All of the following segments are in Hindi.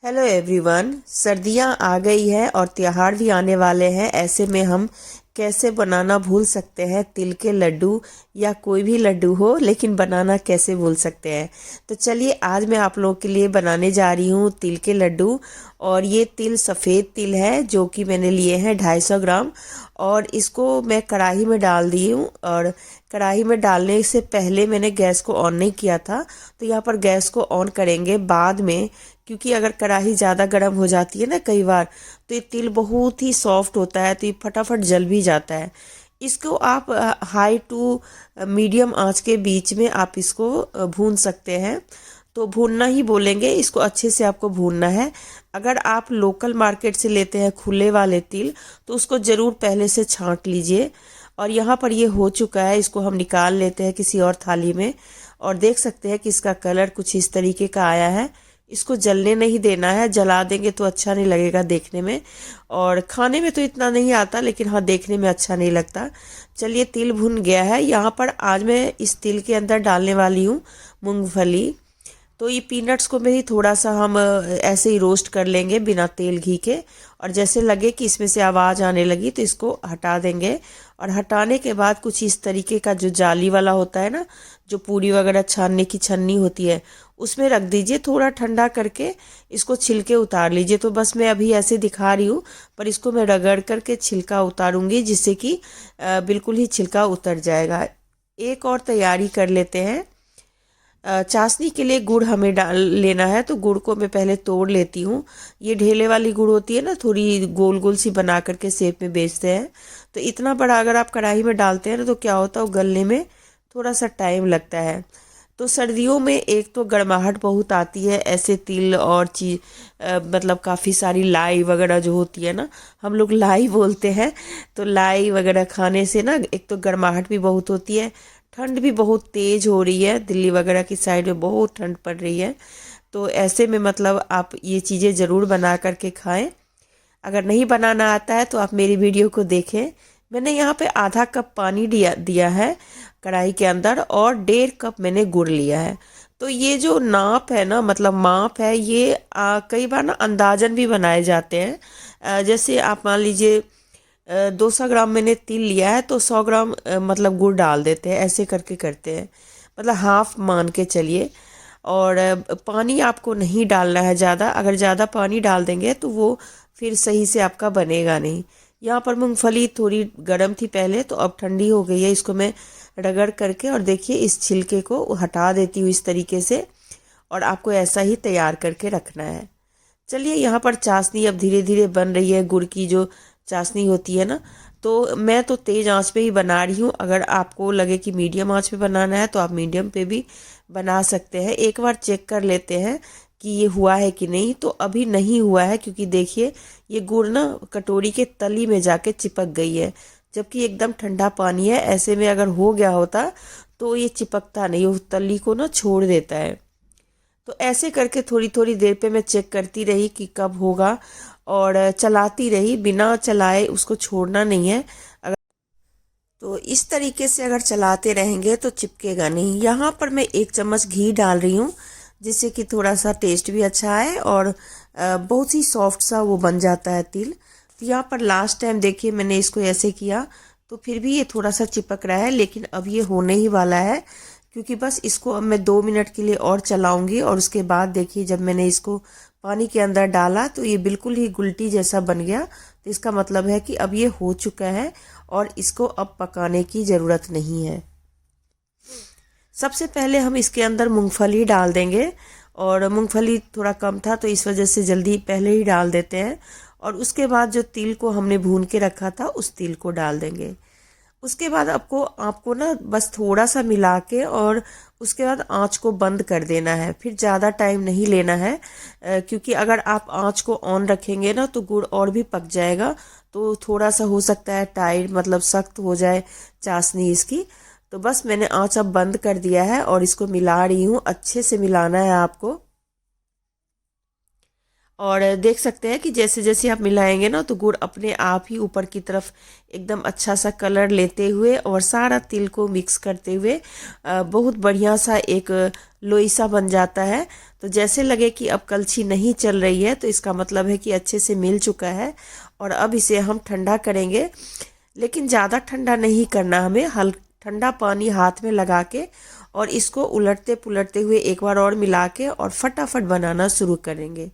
Hello everyone. सर्दियां आ गई है और त्योहार भी आने वाले हैं। ऐसे में हम कैसे बनाना भूल सकते हैं तिल के लड्डू, या कोई भी लड्डू हो, लेकिन बनाना कैसे भूल सकते हैं। तो चलिए आज मैं आप लोगों के लिए बनाने जा रही हूँ तिल के लड्डू। और ये तिल सफ़ेद तिल है जो कि मैंने लिए हैं 250 ग्राम। और इसको मैं कढ़ाई में डाल दी हूँ। और कढ़ाई में डालने से पहले मैंने गैस को ऑन नहीं किया था, तो यहाँ पर गैस को ऑन करेंगे बाद में, क्योंकि अगर कढ़ाई ज़्यादा गर्म हो जाती है ना कई बार, तो ये तिल बहुत ही सॉफ्ट होता है, तो ये फटाफट जल भी जाता है। इसको आप हाई टू मीडियम आंच के बीच में आप इसको भून सकते हैं। तो भूनना ही बोलेंगे, इसको अच्छे से आपको भूनना है। अगर आप लोकल मार्केट से लेते हैं खुले वाले तिल, तो उसको ज़रूर पहले से छांट लीजिए। और यहाँ पर ये हो चुका है, इसको हम निकाल लेते हैं किसी और थाली में। और देख सकते हैं कि इसका कलर कुछ इस तरीके का आया है। इसको जलने नहीं देना है, जला देंगे तो अच्छा नहीं लगेगा देखने में। और खाने में तो इतना नहीं आता, लेकिन हाँ देखने में अच्छा नहीं लगता। चलिए तिल भुन गया है। यहाँ पर आज मैं इस तिल के अंदर डालने वाली हूँ मूंगफली। तो ये पीनट्स को भी थोड़ा सा हम ऐसे ही रोस्ट कर लेंगे बिना तेल घी के। और जैसे लगे कि इसमें से आवाज़ आने लगी तो इसको हटा देंगे। और हटाने के बाद कुछ इस तरीके का जो जाली वाला होता है ना, जो पूरी वगैरह छानने की छन्नी होती है, उसमें रख दीजिए। थोड़ा ठंडा करके इसको छिलके उतार लीजिए। तो बस मैं अभी ऐसे दिखा रही हूँ, पर इसको मैं रगड़ करके छिलका उतारूंगी, जिससे कि बिल्कुल ही छिलका उतर जाएगा। एक और तैयारी कर लेते हैं। चाशनी के लिए गुड़ हमें डाल लेना है। तो गुड़ को मैं पहले तोड़ लेती हूँ। ये ढेले वाली गुड़ होती है ना, थोड़ी गोल गोल सी बना करके शेप में बेचते हैं। तो इतना बड़ा अगर आप कढ़ाई में डालते हैं ना, तो क्या होता है, वो गलने में थोड़ा सा टाइम लगता है। तो सर्दियों में एक तो गर्माहट बहुत आती है, ऐसे तिल और चीज मतलब काफ़ी सारी लाई वगैरह जो होती है ना, हम लोग लाई बोलते हैं। तो लाई वगैरह खाने से ना एक तो गर्माहट भी बहुत होती है। ठंड भी बहुत तेज हो रही है, दिल्ली वगैरह की साइड में बहुत ठंड पड़ रही है। तो ऐसे में मतलब आप ये चीज़ें ज़रूर बना करके खाएं। अगर नहीं बनाना आता है तो आप मेरी वीडियो को देखें। मैंने यहाँ पे आधा कप पानी दिया दिया है कढ़ाई के अंदर, और 1.5 कप मैंने गुड़ लिया है। तो ये जो नाप है ना, मतलब माप है, ये कई बार ना अंदाजन भी बनाए जाते हैं। जैसे आप मान लीजिए 200 ग्राम मैंने तिल लिया है, तो 100 ग्राम मतलब गुड़ डाल देते हैं, ऐसे करके करते हैं। मतलब हाफ मान के चलिए। और पानी आपको नहीं डालना है ज़्यादा। अगर ज़्यादा पानी डाल देंगे तो वो फिर सही से आपका बनेगा नहीं। यहाँ पर मूंगफली थोड़ी गर्म थी पहले, तो अब ठंडी हो गई है। इसको मैं रगड़ करके, और देखिए इस छिलके को हटा देती हूँ इस तरीके से। और आपको ऐसा ही तैयार करके रखना है। चलिए यहाँ पर चाशनी अब धीरे धीरे बन रही है, गुड़ की जो चाशनी होती है ना। तो मैं तो तेज़ आंच पे ही बना रही हूँ। अगर आपको लगे कि मीडियम आंच पे बनाना है, तो आप मीडियम पे भी बना सकते हैं। एक बार चेक कर लेते हैं कि ये हुआ है कि नहीं। तो अभी नहीं हुआ है, क्योंकि देखिए ये गुड़ ना कटोरी के तली में जाके चिपक गई है, जबकि एकदम ठंडा पानी है। ऐसे में अगर हो गया होता तो ये चिपकता नहीं, वो तली को ना छोड़ देता है। तो ऐसे करके थोड़ी थोड़ी देर पे मैं चेक करती रही कि कब होगा, और चलाती रही, बिना चलाए उसको छोड़ना नहीं है। अगर तो इस तरीके से अगर चलाते रहेंगे तो चिपकेगा नहीं। यहाँ पर मैं 1 चम्मच घी डाल रही हूँ, जिससे कि थोड़ा सा टेस्ट भी अच्छा है, और बहुत ही सॉफ्ट सा वो बन जाता है तिल। तो यहाँ पर लास्ट टाइम देखिए मैंने इसको ऐसे किया, तो फिर भी ये थोड़ा सा चिपक रहा है, लेकिन अब ये होने ही वाला है। क्योंकि बस इसको अब मैं 2 मिनट के लिए और चलाऊंगी। और उसके बाद देखिए जब मैंने इसको पानी के अंदर डाला, तो ये बिल्कुल ही गुलटी जैसा बन गया। तो इसका मतलब है कि अब ये हो चुका है, और इसको अब पकाने की ज़रूरत नहीं है। सबसे पहले हम इसके अंदर मूंगफली डाल देंगे। और मूंगफली थोड़ा कम था, तो इस वजह से जल्दी पहले ही डाल देते हैं। और उसके बाद जो तिल को हमने भून के रखा था, उस तिल को डाल देंगे। उसके बाद आपको आपको ना बस थोड़ा सा मिला के, और उसके बाद आँच को बंद कर देना है। फिर ज़्यादा टाइम नहीं लेना है, क्योंकि अगर आप आँच को ऑन रखेंगे ना, तो गुड़ और भी पक जाएगा। तो थोड़ा सा हो सकता है टाइट, मतलब सख्त हो जाए चाशनी इसकी। तो बस मैंने आँच अब बंद कर दिया है, और इसको मिला रही हूँ। अच्छे से मिलाना है आपको। और देख सकते हैं कि जैसे जैसे आप मिलाएंगे ना तो गुड़ अपने आप ही ऊपर की तरफ एकदम अच्छा सा कलर लेते हुए और सारा तिल को मिक्स करते हुए बहुत बढ़िया सा एक लोई सा बन जाता है। तो जैसे लगे कि अब कलछी नहीं चल रही है तो इसका मतलब है कि अच्छे से मिल चुका है। और अब इसे हम ठंडा करेंगे, लेकिन ज़्यादा ठंडा नहीं करना हमें, ठंडा पानी हाथ में लगा के और इसको उलटते पुलटते हुए एक बार और मिला के और फटाफट बनाना शुरू करेंगे।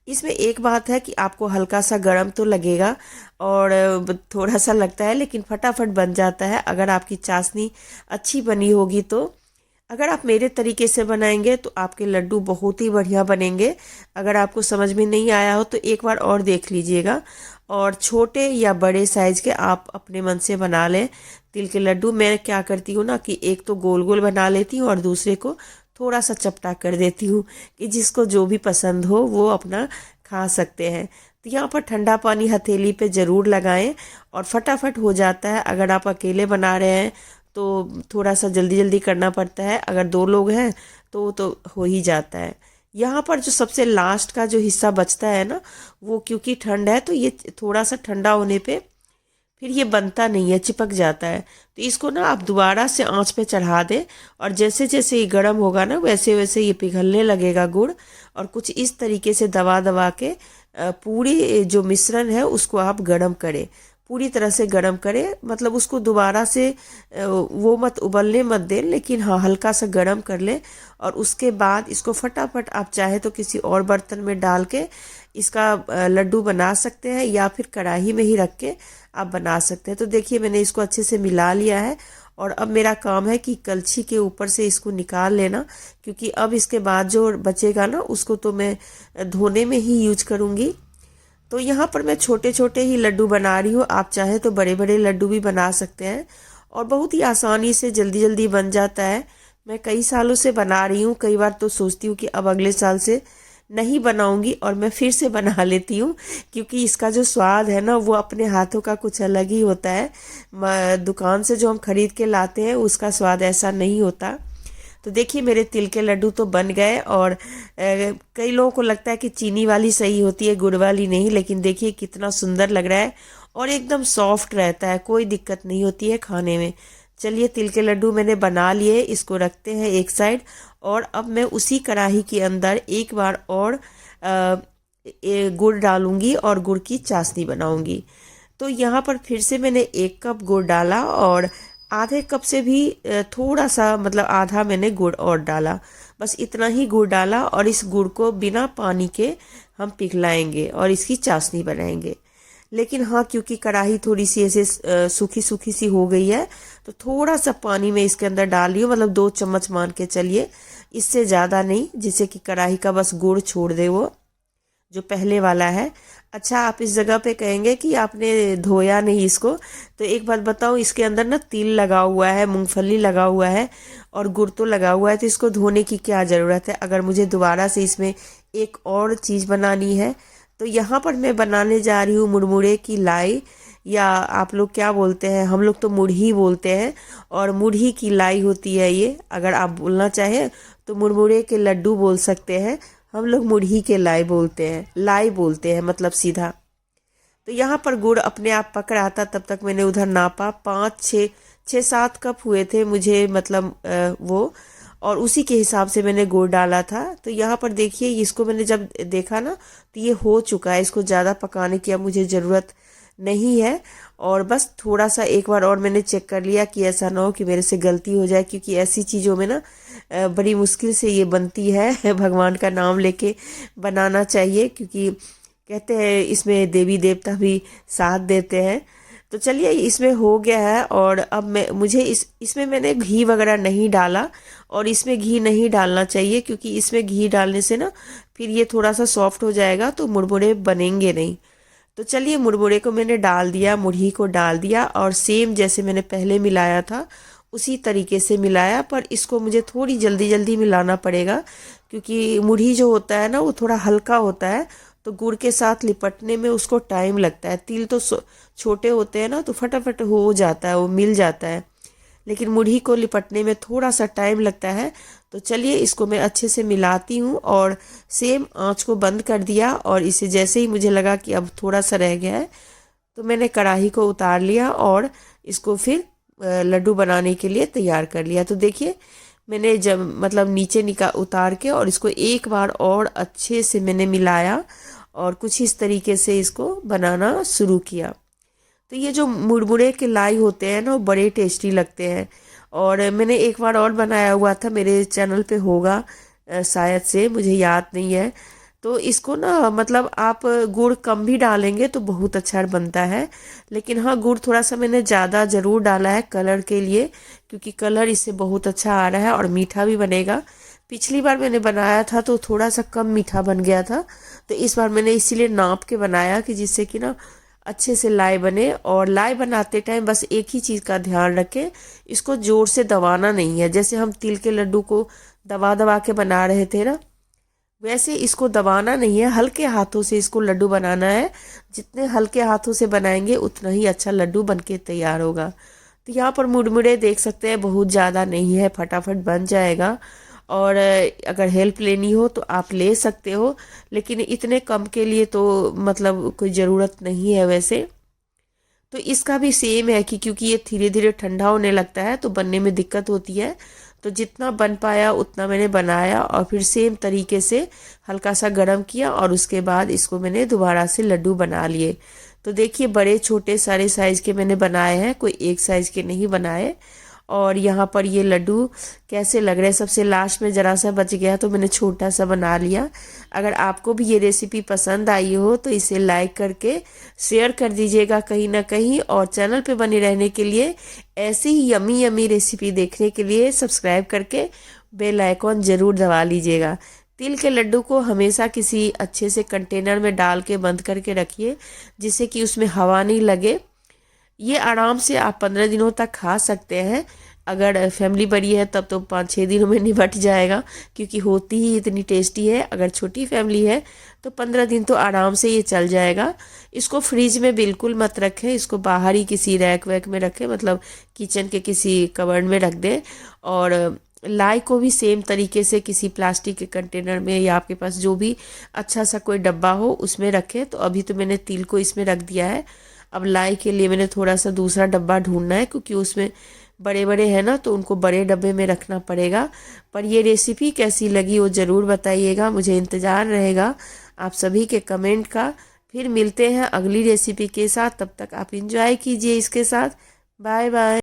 इसमें एक बात है कि आपको हल्का सा गर्म तो लगेगा और थोड़ा सा लगता है, लेकिन फटाफट बन जाता है अगर आपकी चाशनी अच्छी बनी होगी तो। अगर आप मेरे तरीके से बनाएंगे तो आपके लड्डू बहुत ही बढ़िया बनेंगे। अगर आपको समझ में नहीं आया हो तो एक बार और देख लीजिएगा। और छोटे या बड़े साइज के आप अपने मन से बना लें तिल के लड्डू। मैं क्या करती हूँ ना कि एक तो गोल गोल बना लेती हूँ और दूसरे को थोड़ा सा चपटा कर देती हूँ कि जिसको जो भी पसंद हो वो अपना खा सकते हैं। तो यहाँ पर ठंडा पानी हथेली पे ज़रूर लगाएं और फटाफट हो जाता है। अगर आप अकेले बना रहे हैं तो थोड़ा सा जल्दी जल्दी करना पड़ता है, अगर 2 लोग हैं तो हो ही जाता है। यहाँ पर जो सबसे लास्ट का जो हिस्सा बचता है ना, वो क्योंकि ठंड है तो ये थोड़ा सा ठंडा होने पे फिर ये बनता नहीं है, चिपक जाता है। तो इसको ना आप दोबारा से आंच पे चढ़ा दें और जैसे जैसे ये गर्म होगा ना वैसे वैसे ये पिघलने लगेगा गुड़। और कुछ इस तरीके से दबा दबा के पूरी जो मिश्रण है उसको आप गर्म करें, पूरी तरह से गर्म करें। मतलब उसको दोबारा से वो मत उबलने मत दें, लेकिन हाँ हल्का सा गर्म कर लें। और उसके बाद इसको फटाफट आप चाहे तो किसी और बर्तन में डाल के इसका लड्डू बना सकते हैं या फिर कढ़ाई में ही रख के आप बना सकते हैं। तो देखिए मैंने इसको अच्छे से मिला लिया है और अब मेरा काम है कि कलछी के ऊपर से इसको निकाल लेना, क्योंकि अब इसके बाद जो बचेगा ना उसको तो मैं धोने में ही यूज करूँगी। तो यहाँ पर मैं छोटे छोटे ही लड्डू बना रही हूँ, आप चाहे तो बड़े बड़े लड्डू भी बना सकते हैं और बहुत ही आसानी से जल्दी जल्दी बन जाता है। मैं कई सालों से बना रही हूँ, कई बार तो सोचती हूँ कि अब अगले साल से नहीं बनाऊंगी और मैं फिर से बना लेती हूँ, क्योंकि इसका जो स्वाद है ना वो अपने हाथों का कुछ अलग ही होता है। दुकान से जो हम खरीद के लाते हैं उसका स्वाद ऐसा नहीं होता। तो देखिए मेरे तिल के लड्डू तो बन गए और कई लोगों को लगता है कि चीनी वाली सही होती है, गुड़ वाली नहीं, लेकिन देखिए कितना सुंदर लग रहा है और एकदम सॉफ्ट रहता है, कोई दिक्कत नहीं होती है खाने में। चलिए तिल के लड्डू मैंने बना लिए, इसको रखते हैं एक साइड। और अब मैं उसी कढ़ाई के अंदर एक बार और गुड़ डालूंगी और गुड़ की चाशनी बनाऊंगी। तो यहाँ पर फिर से मैंने 1 कप गुड़ डाला और आधे कप से भी थोड़ा सा मतलब आधा मैंने गुड़ और डाला, बस इतना ही गुड़ डाला। और इस गुड़ को बिना पानी के हम पिघलाएंगे और इसकी चाशनी बनाएंगे। लेकिन हाँ क्योंकि कढ़ाई थोड़ी सी ऐसे सूखी सूखी सी हो गई है तो थोड़ा सा पानी में इसके अंदर डाल रही हूँ, मतलब 2 चम्मच मान के चलिए, इससे ज़्यादा नहीं, जिससे कि कढ़ाई का बस गुड़ छोड़ दे वो जो पहले वाला है। अच्छा आप इस जगह पे कहेंगे कि आपने धोया नहीं इसको, तो एक बात बताऊं, इसके अंदर ना तिल लगा हुआ है, मूंगफली लगा हुआ है और गुड़ तो लगा हुआ है, तो इसको धोने की क्या ज़रूरत है। अगर मुझे दोबारा से इसमें एक और चीज़ बनानी है तो यहाँ पर मैं बनाने जा रही हूँ मुरमुरे की लाई, या आप लोग क्या बोलते हैं, हम लोग तो मुरही बोलते हैं और मुरही की लाई होती है ये। अगर आप बोलना चाहें तो मुरमुरे के लड्डू बोल सकते हैं, हम लोग मुरही के लाई बोलते हैं, लाई बोलते हैं मतलब सीधा। तो यहाँ पर गुड़ अपने आप पक रहा था, तब तक मैंने उधर नापा 5-6-7 कप हुए थे मुझे, मतलब वो, और उसी के हिसाब से मैंने गुड़ डाला था। तो यहाँ पर देखिए इसको मैंने जब देखा ना तो ये हो चुका है, इसको ज़्यादा पकाने की अब मुझे ज़रूरत नहीं है। और बस थोड़ा सा एक बार और मैंने चेक कर लिया कि ऐसा ना हो कि मेरे से गलती हो जाए, क्योंकि ऐसी चीज़ों में ना बड़ी मुश्किल से ये बनती है। भगवान का नाम लेके बनाना चाहिए, क्योंकि कहते हैं इसमें देवी देवता भी साथ देते हैं। तो चलिए इसमें हो गया है और अब मुझे इसमें मैंने घी वगैरह नहीं डाला, और इसमें घी नहीं डालना चाहिए क्योंकि इसमें घी डालने से ना फिर ये थोड़ा सा सॉफ्ट हो जाएगा तो मुरमुरे बनेंगे नहीं। तो चलिए मुरमुरे को मैंने डाल दिया, मुरही को डाल दिया और सेम जैसे मैंने पहले मिलाया था उसी तरीके से मिलाया, पर इसको मुझे थोड़ी जल्दी जल्दी मिलाना पड़ेगा क्योंकि मुरही जो होता है ना वो थोड़ा हल्का होता है, तो गुड़ के साथ लिपटने में उसको टाइम लगता है। तिल तो छोटे होते हैं ना तो फटाफट हो जाता है, वो मिल जाता है, लेकिन मुरही को लिपटने में थोड़ा सा टाइम लगता है। तो चलिए इसको मैं अच्छे से मिलाती हूँ और सेम आंच को बंद कर दिया। और इसे जैसे ही मुझे लगा कि अब थोड़ा सा रह गया है तो मैंने कढ़ाई को उतार लिया और इसको फिर लड्डू बनाने के लिए तैयार कर लिया। तो देखिए मैंने जब मतलब नीचे उतार के और इसको एक बार और अच्छे से मैंने मिलाया और कुछ इस तरीके से इसको बनाना शुरू किया। तो ये जो मुड़मुड़े के लाई होते हैं ना वो बड़े टेस्टी लगते हैं। और मैंने एक बार और बनाया हुआ था, मेरे चैनल पे होगा शायद से, मुझे याद नहीं है। तो इसको ना मतलब आप गुड़ कम भी डालेंगे तो बहुत अच्छा बनता है, लेकिन हाँ गुड़ थोड़ा सा मैंने ज़्यादा ज़रूर डाला है कलर के लिए, क्योंकि कलर इससे बहुत अच्छा आ रहा है और मीठा भी बनेगा। पिछली बार मैंने बनाया था तो थोड़ा सा कम मीठा बन गया था, तो इस बार मैंने इसीलिए नाप के बनाया कि जिससे कि ना अच्छे से लाई बने। और लाई बनाते टाइम बस एक ही चीज़ का ध्यान रखें, इसको जोर से दबाना नहीं है। जैसे हम तिल के लड्डू को दबा दबा के बना रहे थे ना, वैसे इसको दबाना नहीं है, हल्के हाथों से इसको लड्डू बनाना है। जितने हल्के हाथों से बनाएंगे उतना ही अच्छा लड्डू बनके तैयार होगा। तो यहाँ पर मुड़मुड़े देख सकते हैं, बहुत ज़्यादा नहीं है, फटाफट बन जाएगा। और अगर हेल्प लेनी हो तो आप ले सकते हो, लेकिन इतने कम के लिए तो मतलब कोई ज़रूरत नहीं है वैसे। तो इसका भी सेम है कि क्योंकि ये धीरे धीरे ठंडा होने लगता है तो बनने में दिक्कत होती है। तो जितना बन पाया उतना मैंने बनाया और फिर सेम तरीके से हल्का सा गर्म किया और उसके बाद इसको मैंने दोबारा से लड्डू बना लिए। तो देखिए बड़े छोटे सारे साइज़ के मैंने बनाए हैं, कोई एक साइज़ के नहीं बनाए। और यहाँ पर ये लड्डू कैसे लग रहे हैं, सबसे लास्ट में ज़रा सा बच गया तो मैंने छोटा सा बना लिया। अगर आपको भी ये रेसिपी पसंद आई हो तो इसे लाइक करके शेयर कर दीजिएगा कहीं ना कहीं, और चैनल पे बने रहने के लिए, ऐसी ही यमी यमी रेसिपी देखने के लिए सब्सक्राइब करके बेल आइकॉन ज़रूर दबा लीजिएगा। तिल के लड्डू को हमेशा किसी अच्छे से कंटेनर में डाल के बंद करके रखिए, जिससे कि उसमें हवा नहीं लगे। ये आराम से आप 15 दिनों तक खा सकते हैं। अगर फैमिली बड़ी है तब तो 5-6 दिनों में निपट जाएगा, क्योंकि होती ही इतनी टेस्टी है। अगर छोटी फैमिली है तो 15 दिन तो आराम से ये चल जाएगा। इसको फ्रिज में बिल्कुल मत रखें, इसको बाहर ही किसी रैक वैक में रखें, मतलब किचन के किसी कबर्ड में रख दें। और लाई को भी सेम तरीके से किसी प्लास्टिक के कंटेनर में या आपके पास जो भी अच्छा सा कोई डब्बा हो उसमें रखें। तो अभी तो मैंने तिल को इसमें रख दिया है। अब लाई के लिए मैंने थोड़ा सा दूसरा डब्बा ढूंढना है, क्योंकि उसमें बड़े बड़े हैं ना तो उनको बड़े डब्बे में रखना पड़ेगा। पर ये रेसिपी कैसी लगी वो ज़रूर बताइएगा, मुझे इंतज़ार रहेगा आप सभी के कमेंट का। फिर मिलते हैं अगली रेसिपी के साथ, तब तक आप इंजॉय कीजिए इसके साथ। Bye bye.